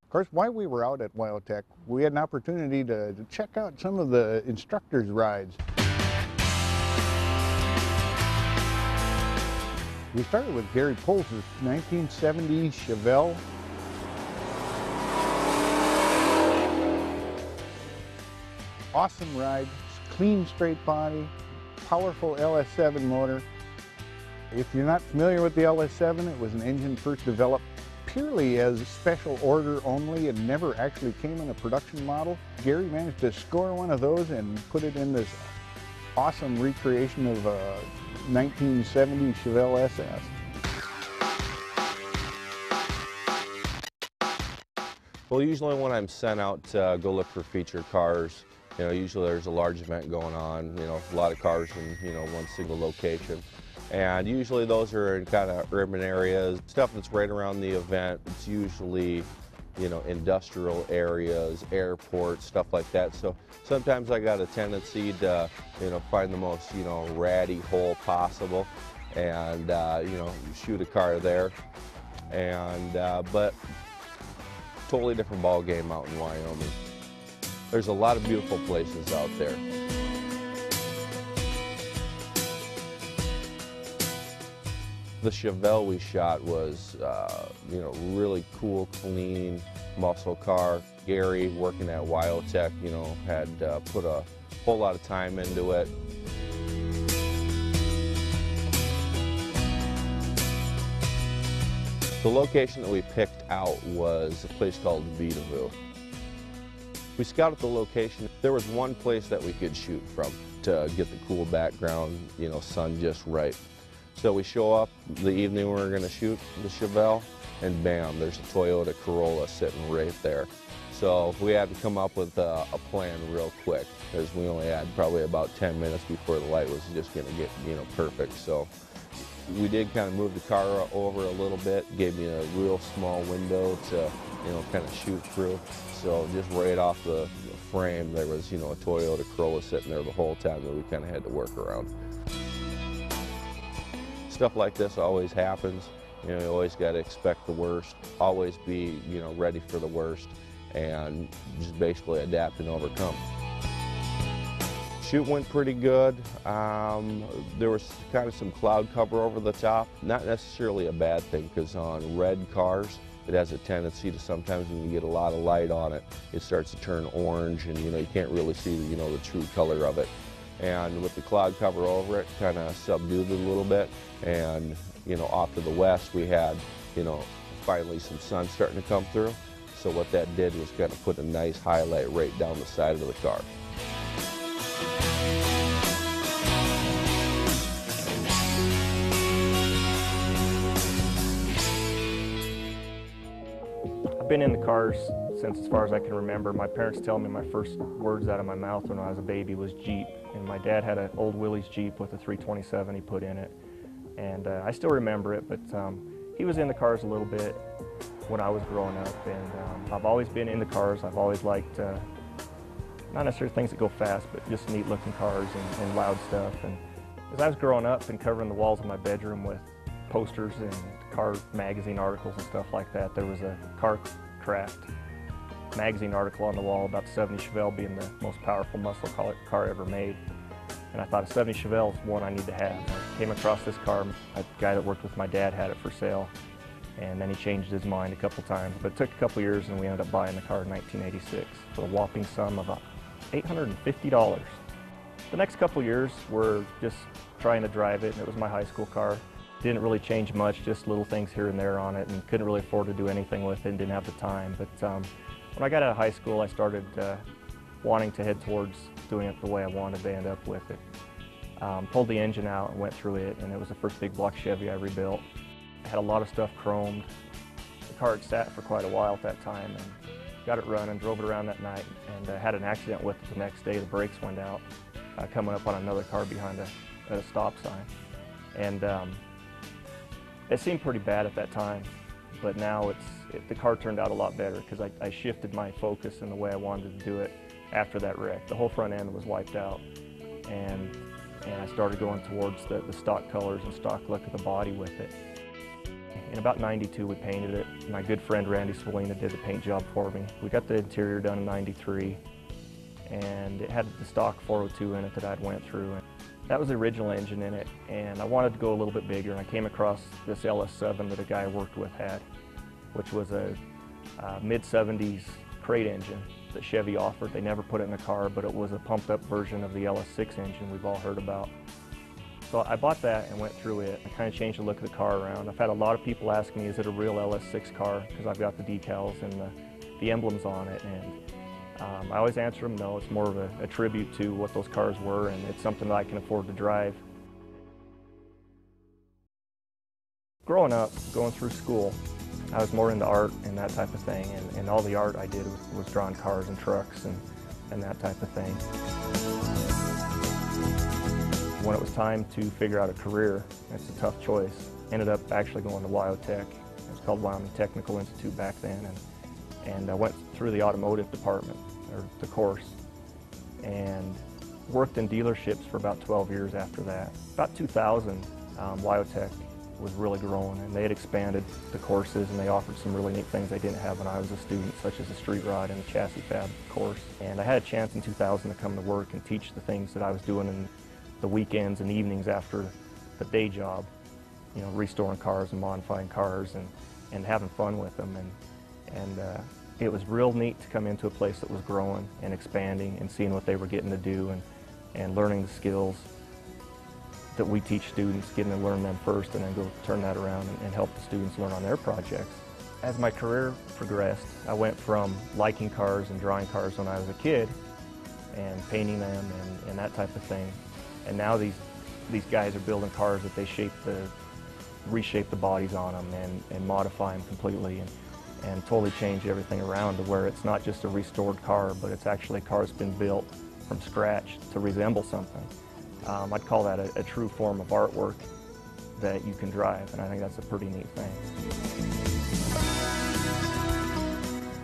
Of course, while we were out at Wildtech, we had an opportunity to check out some of the instructors' rides. We started with Gary Polz's 1970 Chevelle. Awesome ride, clean straight body, powerful LS7 motor. If you're not familiar with the LS7, it was an engine first developed purely as special order only and never actually came in a production model. Gary managed to score one of those and put it in this awesome recreation of a 1970 Chevelle SS. Well, usually when I'm sent out to go look for featured cars, usually there's a large event going on, a lot of cars in, one single location. And usually those are in kind of urban areas, stuff that's right around the event. It's usually, industrial areas, airports, stuff like that. So sometimes I got a tendency to, find the most, ratty hole possible and, shoot a car there. And, but totally different ball game out in Wyoming. There's a lot of beautiful places out there. The Chevelle we shot was, really cool, clean, muscle car. Gary, working at Wildtech, had put a whole lot of time into it. The location that we picked out was a place called Vidavoo. We scouted the location. There was one place that we could shoot from to get the cool background, sun just right. So we show up the evening we were going to shoot the Chevelle, and bam, there's a Toyota Corolla sitting right there. So we had to come up with a plan real quick, because we only had probably about 10 minutes before the light was just going to get, perfect. So we did kind of move the car over a little bit, gave me a real small window to, kind of shoot through. So just right off the frame, there was, a Toyota Corolla sitting there the whole time that we kind of had to work around. Stuff like this always happens. You always got to expect the worst, always be, ready for the worst, and just basically adapt and overcome. Shoot went pretty good. There was kind of some cloud cover over the top. Not necessarily a bad thing, because on red cars, it has a tendency to sometimes when you get a lot of light on it, it starts to turn orange, and you can't really see the true color of it. And with the cloud cover over it, kind of subdued it a little bit. And off to the west, we had finally some sun starting to come through. So what that did was kind of put a nice highlight right down the side of the car. I've been in the cars since as far as I can remember. My parents tell me my first words out of my mouth when I was a baby was Jeep. And my dad had an old Willys Jeep with a 327 he put in it. And I still remember it, but he was in the cars a little bit when I was growing up. And I've always been in the cars. I've always liked, not necessarily things that go fast, but just neat looking cars and loud stuff. And as I was growing up and covering the walls of my bedroom with posters and car magazine articles and stuff like that, there was a Car Craft magazine article on the wall about the 70 Chevelle being the most powerful muscle car ever made. And I thought a 70 Chevelle is one I need to have. I came across this car. A guy that worked with my dad had it for sale, and then he changed his mind a couple times. But it took a couple years, and we ended up buying the car in 1986 for a whopping sum of $850. The next couple years were just trying to drive it, and it was my high school car. Didn't really change much, just little things here and there on it, and couldn't really afford to do anything with it and didn't have the time. But when I got out of high school, I started wanting to head towards doing it the way I wanted to end up with it. Pulled the engine out and went through it, and it was the first big block Chevy I rebuilt. I had a lot of stuff chromed. The car had sat for quite a while at that time, and got it running, drove it around that night, and had an accident with it the next day. The brakes went out, coming up on another car behind a stop sign. And it seemed pretty bad at that time, but now the car turned out a lot better because I shifted my focus in the way I wanted to do it after that wreck. The whole front end was wiped out, and I started going towards the stock colors and stock look of the body with it. In about 92 we painted it. My good friend Randy Swalina did the paint job for me. We got the interior done in 93 and it had the stock 402 in it that I'd went through. That was the original engine in it, and I wanted to go a little bit bigger, and I came across this LS7 that a guy I worked with had, which was a mid-70s crate engine that Chevy offered. They never put it in a car, but it was a pumped up version of the LS6 engine we've all heard about. So I bought that and went through it. I kind of changed the look of the car around. I've had a lot of people ask me, is it a real LS6 car? Because I've got the decals and the emblems on it. And I always answer them, no, it's more of a tribute to what those cars were, and it's something that I can afford to drive. Growing up, going through school, I was more into art and that type of thing, and all the art I did was drawing cars and trucks and that type of thing. When it was time to figure out a career, it's a tough choice. Ended up actually going to WyoTech. It was called Wyoming Technical Institute back then, and I went through the automotive department, or the course, and worked in dealerships for about 12 years after that. About 2000, WyoTech was really growing, and they had expanded the courses, and they offered some really neat things they didn't have when I was a student, such as a street rod and a chassis fab course. And I had a chance in 2000 to come to work and teach the things that I was doing in the weekends and evenings after the day job, you know, restoring cars and modifying cars and having fun with them. And it was real neat to come into a place that was growing and expanding and seeing what they were getting to do and learning the skills that we teach students, getting to learn them first and then go turn that around and help the students learn on their projects. As my career progressed, I went from liking cars and drawing cars when I was a kid and painting them and that type of thing. And now these guys are building cars that they reshape the bodies on them and modify them completely and totally change everything around to where it's not just a restored car, but it's actually a car that's been built from scratch to resemble something. I'd call that a true form of artwork that you can drive, and I think that's a pretty neat thing.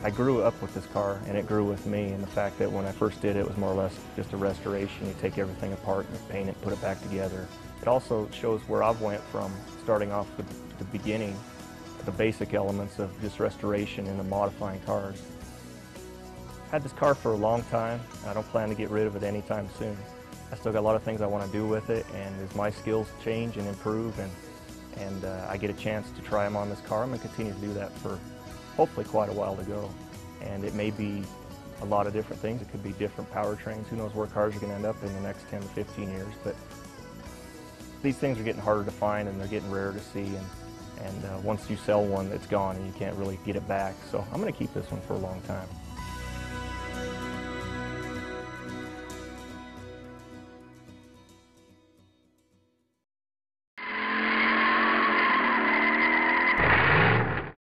I grew up with this car, and it grew with me, and the fact that when I first did it, it was more or less just a restoration. You take everything apart and paint it, put it back together. It also shows where I've went from starting off with the beginning, the basic elements of just restoration into modifying cars. Had this car for a long time. I don't plan to get rid of it anytime soon. I still got a lot of things I want to do with it, and as my skills change and improve and I get a chance to try them on this car, I'm going to continue to do that for hopefully quite a while to go. And it may be a lot of different things. It could be different powertrains. Who knows where cars are going to end up in the next 10 to 15 years. But these things are getting harder to find, and they're getting rarer to see. And once you sell one, it's gone, and you can't really get it back. So I'm going to keep this one for a long time.